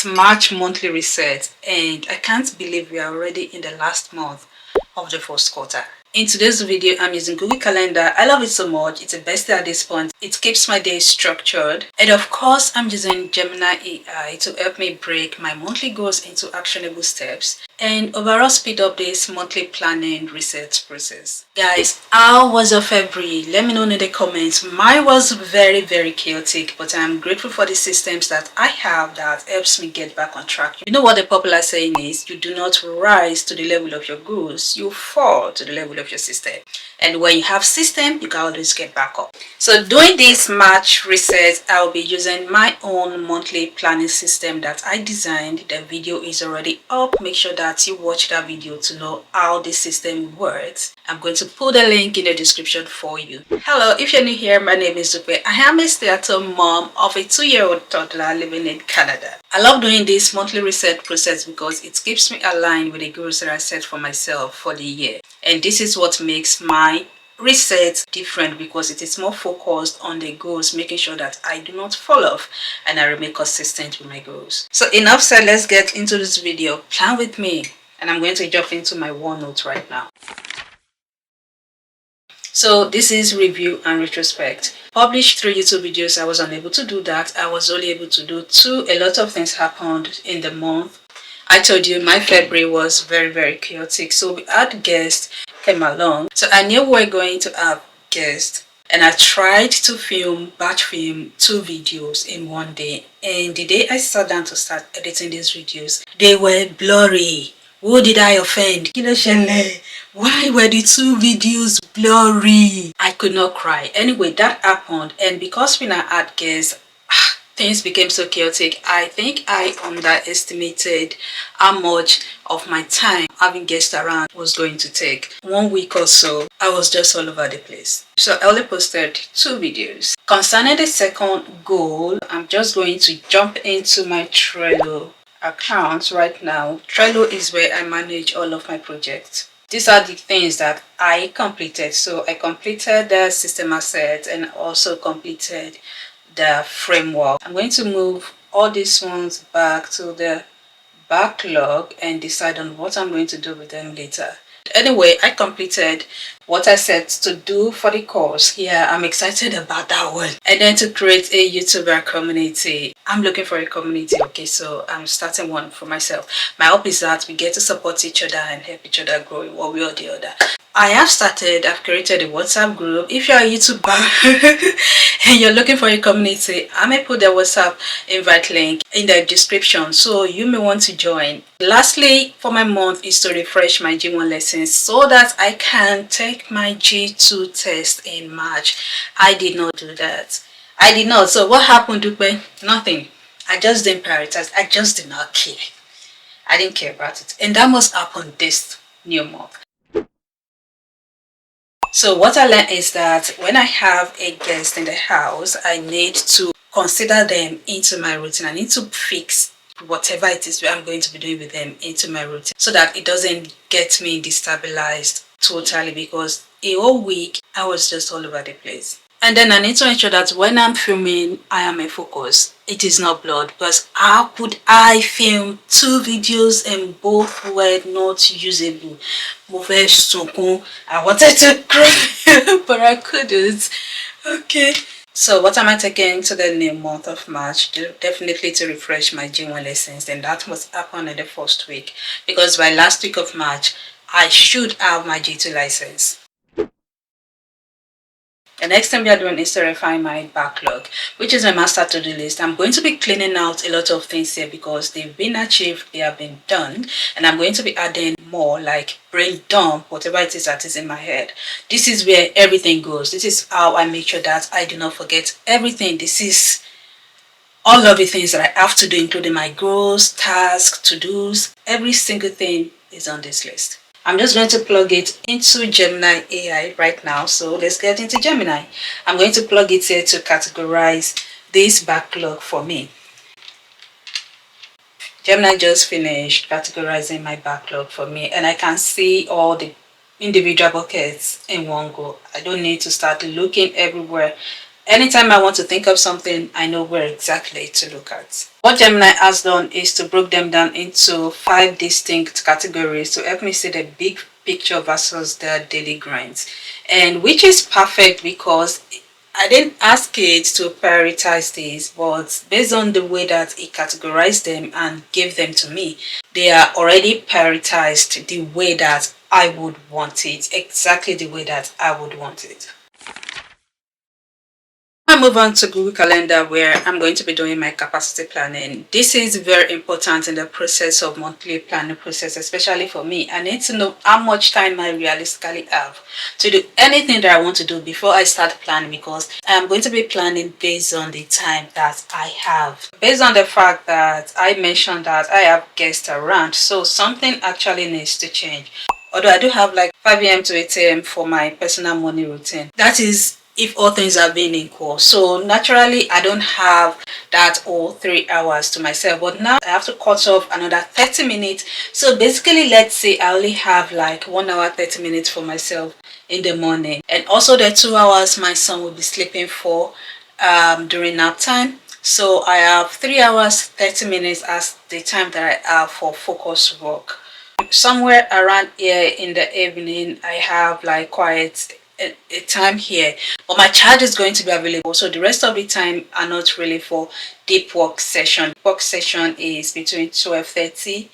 March monthly reset, and I can't believe we are already in the last month of the first quarter. In today's video, I'm using Google Calendar. I love it so much. It's the best at this point. It keeps my day structured. And of course, I'm using Gemini AI to help me break my monthly goals into actionable steps and overall speed up this monthly planning research process. Guys, how was your February? Let me know in the comments. Mine was very chaotic, but I'm grateful for the systems that I have that helps me get back on track. You know what the popular saying is, you do not rise to the level of your goals, you fall to the level of your system. And when you have system, you can always get back up. So doing this March reset, I'll be using my own monthly planning system that I designed. The video is already up. Make sure that you watch that video to know how the system works. I'm going to put the link in the description for you. Hello, if you're new here, my name is Dupe. I am a stay-at-home mom of a 2-year-old toddler living in Canada. I love doing this monthly reset process because it keeps me aligned with the goals that I set for myself for the year. And this is what makes my reset different, because it is more focused on the goals, making sure that I do not fall off and I remain consistent with my goals. So enough said, let's get into this video. Plan with me, and I'm going to jump into my OneNote right now. So this is review and retrospect. Published 3 YouTube videos. I was unable to do that. I was only able to do 2. A lot of things happened in the month. I told you my February was very chaotic. So we had guests came along. So I knew we were going to have guests. And I tried to batch film 2 videos in one day. And the day I sat down to start editing these videos, they were blurry. Who did I offend? Why were the 2 videos blurry? I could not cry. Anyway, that happened, and because we now had guests, things became so chaotic. I think I underestimated how much of my time having guests around was going to take. 1 week or so, I was just all over the place. So I only posted 2 videos. Concerning the second goal, I'm just going to jump into my Trello account right now. Trello is where I manage all of my projects. These are the things that I completed. So I completed the system asset and also completed the framework. I'm going to move all these ones back to the backlog and decide on what I'm going to do with them later. Anyway, I completed what I set to do for the course. Yeah, I'm excited about that one. And then to create a YouTuber community. I'm looking for a community, okay, so I'm starting one for myself. My hope is that we get to support each other and help each other grow in one way or the other. I've created a WhatsApp group. If you're a YouTuber and you're looking for a community, I may put the WhatsApp invite link in the description, so you may want to join. Lastly, for my month is to refresh my G1 lessons so that I can take my G2 test in March. I did not do that. I did not. So what happened, Dupe? Nothing. I just didn't prioritize. I just did not care. I didn't care about it. And that must happen this new month. So what I learned is that when I have a guest in the house, I need to consider them into my routine. I need to fix whatever it is I'm going to be doing with them into my routine so that it doesn't get me destabilized totally, because a whole week I was just all over the place. And then I need to ensure that when I'm filming, I am a focus. It is not blurred, because how could I film 2 videos and both were not usable? I wanted to cry, but I couldn't. Okay. So what am I taking to the new month of March? Definitely to refresh my G1 lessons. And that must happen in the first week, because by last week of March, I should have my G2 license. The next thing we are doing is to refine my backlog, which is my master to-do list. I'm going to be cleaning out a lot of things here because they've been achieved, they have been done, and I'm going to be adding more, like brain dump, whatever it is that is in my head. This is where everything goes. This is how I make sure that I do not forget everything. This is all of the things that I have to do, including my goals, tasks, to-dos. Every single thing is on this list. I'm just going to plug it into Gemini AI right now. So let's get into Gemini. I'm going to plug it here to categorize this backlog for me. Gemini just finished categorizing my backlog for me, and I can see all the individual buckets in one go. I don't need to start looking everywhere Anytime I want to think of something, I know where exactly to look at. What Gemini has done is to break them down into 5 distinct categories to help me see the big picture versus the daily grinds. And which is perfect because I didn't ask it to prioritize these, but based on the way that it categorized them and gave them to me, they are already prioritized the way that I would want it, exactly the way that I would want it. I move on to Google Calendar where I'm going to be doing my capacity planning. This is very important in the process of monthly planning process, especially for me. I need to know how much time I realistically have to do anything that I want to do before I start planning, because I am going to be planning based on the time that I have. Based on the fact that I mentioned that I have guests around, so something actually needs to change. Although I do have like 5 a.m. to 8 a.m. for my personal morning routine. That is if all things are being equal. So naturally, I don't have that whole 3 hours to myself. But now I have to cut off another 30 minutes. So basically, let's say I only have like 1 hour 30 minutes for myself in the morning. And also the 2 hours my son will be sleeping for during nap time. So I have 3 hours 30 minutes as the time that I have for focus work. Somewhere around here in the evening, I have like quite a time here, but my charge is going to be available, so the rest of the time are not really for deep work session. Work session is between 12:30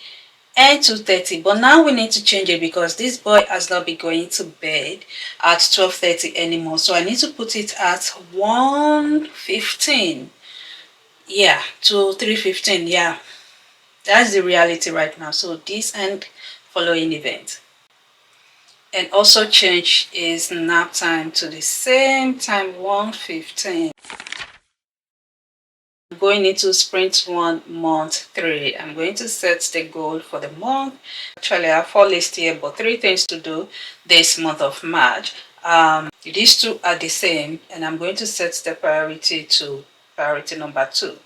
and 2:30, but now we need to change it because this boy has not been going to bed at 12:30 anymore, so I need to put it at 1:15, yeah, to 3:15. Yeah, that's the reality right now. So this and following event. And also change is nap time to the same time, 1:15. Going into sprint 1 month 3, I'm going to set the goal for the month. Actually, I have 4 lists here, but 3 things to do this month of March. These 2 are the same, and I'm going to set the priority to priority number 2.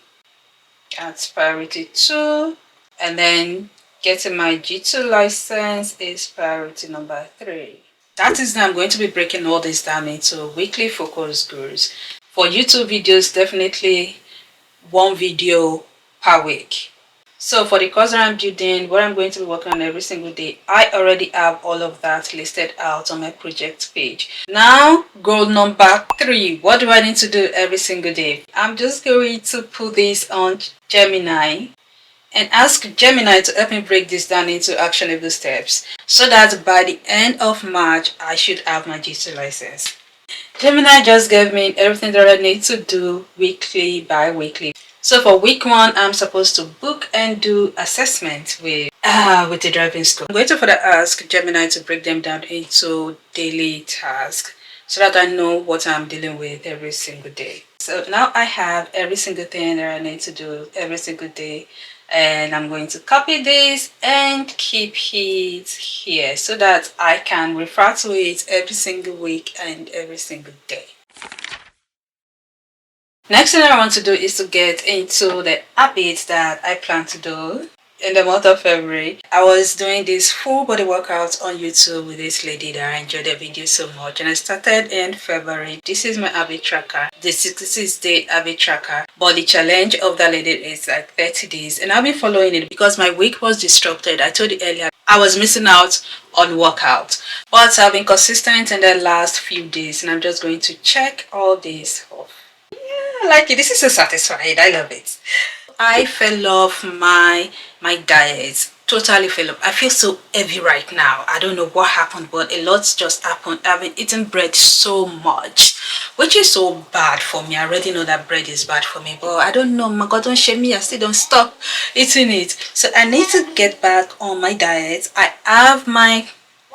That's priority 2, and then getting my G2 license is priority number 3. That is now I'm going to be breaking all this down into weekly focus goals. For YouTube videos, definitely 1 video per week. So for the course that I'm building, what I'm going to be working on every single day, I already have all of that listed out on my project page. Now, goal number 3. What do I need to do every single day? I'm just going to put this on Gemini and ask Gemini to help me break this down into actionable steps so that by the end of March, I should have my G2 license. Gemini just gave me everything that I need to do weekly by weekly. So for week 1, I'm supposed to book and do assessment with the driving school. I'm going to further ask Gemini to break them down into daily tasks so that I know what I'm dealing with every single day. So now I have every single thing that I need to do every single day, and I'm going to copy this and keep it here so that I can refer to it every single week and every single day. Next thing I want to do is to get into the habits that I plan to do in the month of February. I was doing this full body workout on YouTube with this lady that I enjoyed the video so much, and I started in February. This is my habit tracker, the 66-day habit tracker, but the challenge of that lady is like 30 days, and I've been following it because my week was disrupted. I told you earlier I was missing out on workout, but I've been consistent in the last few days, and I'm just going to check all this off. I like it. This is so satisfying. I love it. I fell off my diet. Totally fell off. I feel so heavy right now. I don't know what happened, but a lot just happened. I've been eating bread so much, which is so bad for me. I already know that bread is bad for me, but I don't know. My God, don't shame me. I still don't stop eating it. So I need to get back on my diet. I have my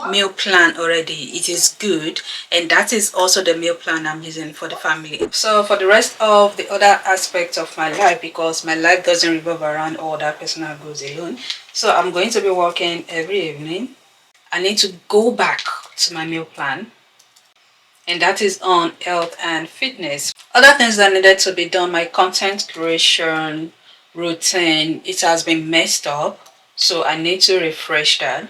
meal plan already. It is good, and that is also the meal plan I'm using for the family. So for the rest of the other aspects of my life, because my life doesn't revolve around all that personal goals alone, so I'm going to be working every evening. I need to go back to my meal plan, and that is on health and fitness. Other things that needed to be done, my content creation routine, it has been messed up, so I need to refresh that.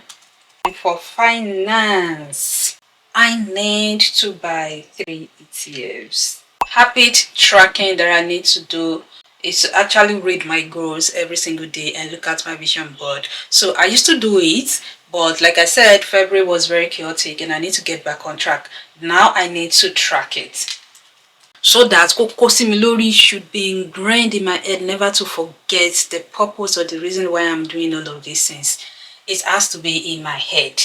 For finance, I need to buy 3 ETFs. habit tracking that I need to do is to actually read my goals every single day and look at my vision board. So I used to do it, but like I said, February was very chaotic and I need to get back on track. Now I need to track it, so that Koko Similori should be ingrained in my head, never to forget the purpose or the reason why I'm doing all of these things. It has to be in my head.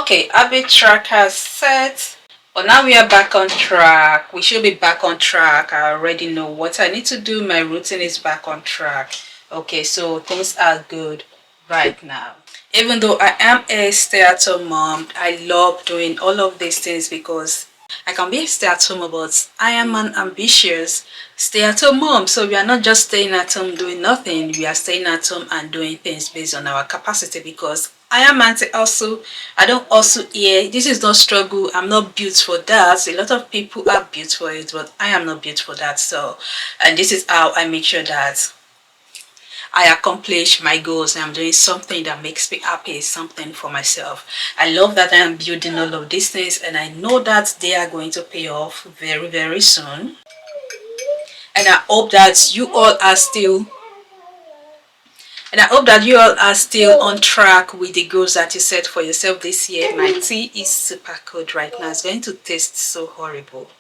Okay, habit tracker set. But now we are back on track. We should be back on track. I already know what I need to do. My routine is back on track. Okay, so things are good right now. Even though I am a stay-at-home mom, I love doing all of these things because I can be a stay-at-home, but I am an ambitious stay-at-home mom. So we are not just staying at home doing nothing. We are staying at home and doing things based on our capacity, because I am anti-hustle. I don't hustle here. This is not struggle. I'm not built for that. A lot of people are built for it, but I am not built for that. So, and this is how I make sure that I accomplish my goals and I'm doing something that makes me happy, something for myself. I love that I am building all of these things and I know that they are going to pay off very, very soon. And I hope that you all are still on track with the goals that you set for yourself this year. My tea is super cold right now. It's going to taste so horrible.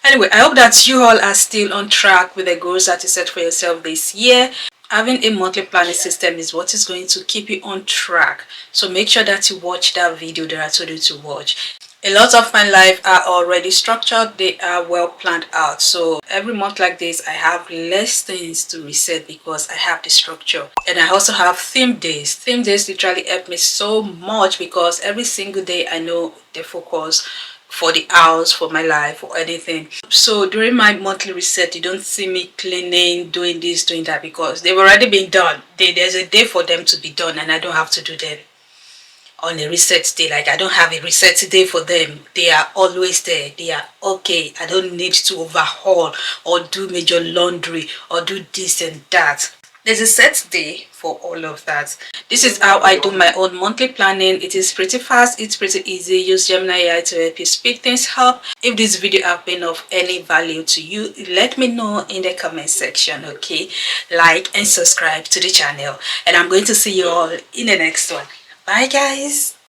Anyway, I hope that you all are still on track with the goals that you set for yourself this year. Having a monthly planning system is what is going to keep you on track. So make sure that you watch that video that I told you to watch. A lot of my life are already structured. They are well planned out. So every month like this, I have less things to reset because I have the structure. And I also have theme days. Theme days literally help me so much because every single day I know the focus for the house, for my life, or anything. So during my monthly reset, you don't see me cleaning, doing this, doing that, because they've already been done. There's a day for them to be done and I don't have to do them on a reset day. Like, I don't have a reset day for them. They are always there. They are okay. I don't need to overhaul or do major laundry or do this and that. There's a set day for all of that. This is how I do my own monthly planning. It is pretty fast. It's pretty easy. Use Gemini AI to help you speed things up. If this video have been of any value to you, let me know in the comment section, okay? Like and subscribe to the channel. And I'm going to see you all in the next one. Bye, guys.